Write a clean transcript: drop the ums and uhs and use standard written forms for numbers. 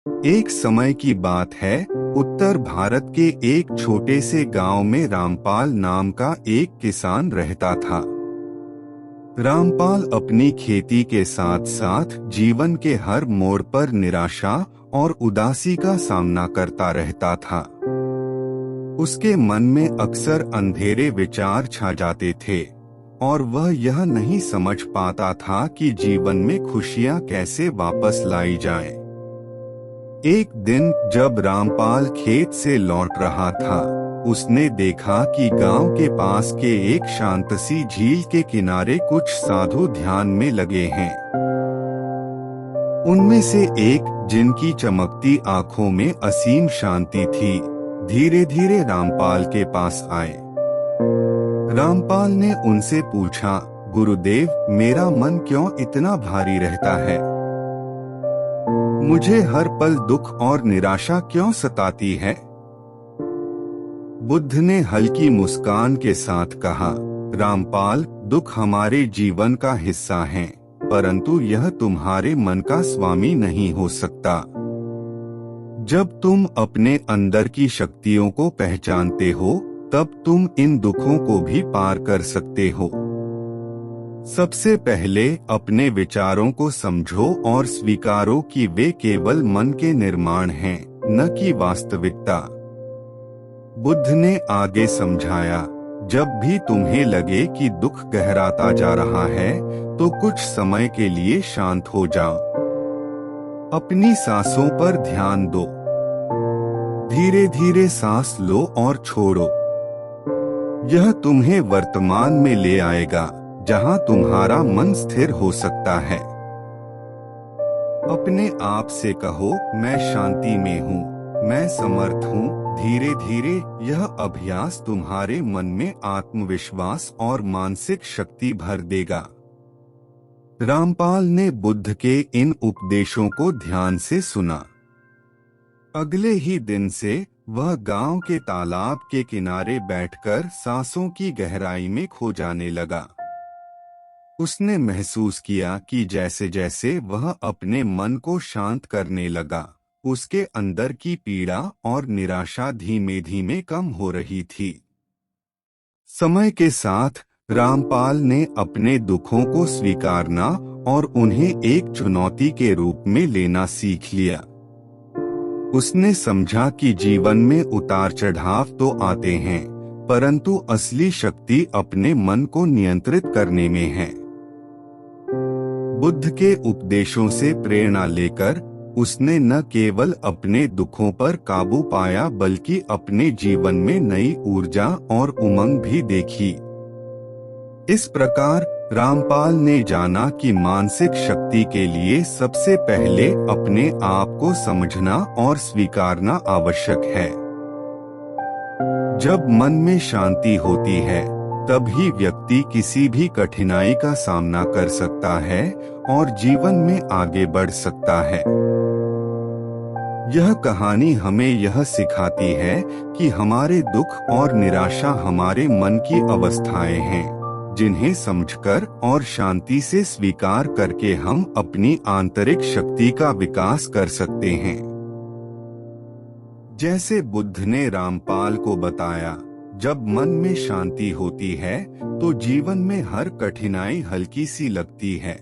एक समय की बात है। उत्तर भारत के एक छोटे से गांव में रामपाल नाम का एक किसान रहता था। रामपाल अपनी खेती के साथ साथ जीवन के हर मोड़ पर निराशा और उदासी का सामना करता रहता था। उसके मन में अक्सर अंधेरे विचार छा जाते थे और वह यह नहीं समझ पाता था कि जीवन में खुशियां कैसे वापस लाई जाएं। एक दिन जब रामपाल खेत से लौट रहा था, उसने देखा कि गांव के पास के एक शांत सी झील के किनारे कुछ साधु ध्यान में लगे हैं। उनमें से एक, जिनकी चमकती आंखों में असीम शांति थी, धीरे धीरे रामपाल के पास आए। रामपाल ने उनसे पूछा, गुरुदेव, मेरा मन क्यों इतना भारी रहता है? मुझे हर पल दुख और निराशा क्यों सताती है? बुद्ध ने हल्की मुस्कान के साथ कहा, रामपाल, दुख हमारे जीवन का हिस्सा है, परंतु यह तुम्हारे मन का स्वामी नहीं हो सकता। जब तुम अपने अंदर की शक्तियों को पहचानते हो, तब तुम इन दुखों को भी पार कर सकते हो। सबसे पहले अपने विचारों को समझो और स्वीकारो कि वे केवल मन के निर्माण हैं, न कि वास्तविकता। बुद्ध ने आगे समझाया, जब भी तुम्हें लगे कि दुख गहराता जा रहा है, तो कुछ समय के लिए शांत हो जाओ। अपनी सांसों पर ध्यान दो। धीरे धीरे सांस लो और छोड़ो। यह तुम्हें वर्तमान में ले आएगा, जहां तुम्हारा मन स्थिर हो सकता है। अपने आप से कहो, मैं शांति में हूँ, मैं समर्थ हूँ। धीरे धीरे यह अभ्यास तुम्हारे मन में आत्मविश्वास और मानसिक शक्ति भर देगा। रामपाल ने बुद्ध के इन उपदेशों को ध्यान से सुना। अगले ही दिन से वह गांव के तालाब के किनारे बैठकर सांसों की गहराई में खो जाने लगा। उसने महसूस किया कि जैसे जैसे वह अपने मन को शांत करने लगा, उसके अंदर की पीड़ा और निराशा धीमे धीमे कम हो रही थी। समय के साथ रामपाल ने अपने दुखों को स्वीकारना और उन्हें एक चुनौती के रूप में लेना सीख लिया। उसने समझा कि जीवन में उतार चढ़ाव तो आते हैं, परंतु असली शक्ति अपने मन को नियंत्रित करने में है। बुद्ध के उपदेशों से प्रेरणा लेकर उसने न केवल अपने दुखों पर काबू पाया, बल्कि अपने जीवन में नई ऊर्जा और उमंग भी देखी। इस प्रकार रामपाल ने जाना कि मानसिक शक्ति के लिए सबसे पहले अपने आप को समझना और स्वीकारना आवश्यक है। जब मन में शांति होती है, तभी व्यक्ति किसी भी कठिनाई का सामना कर सकता है और जीवन में आगे बढ़ सकता है। यह कहानी हमें यह सिखाती है कि हमारे दुख और निराशा हमारे मन की अवस्थाएं हैं, जिन्हें समझकर और शांति से स्वीकार करके हम अपनी आंतरिक शक्ति का विकास कर सकते हैं। जैसे बुद्ध ने रामपाल को बताया, जब मन में शांति होती है, तो जीवन में हर कठिनाई हल्की सी लगती है।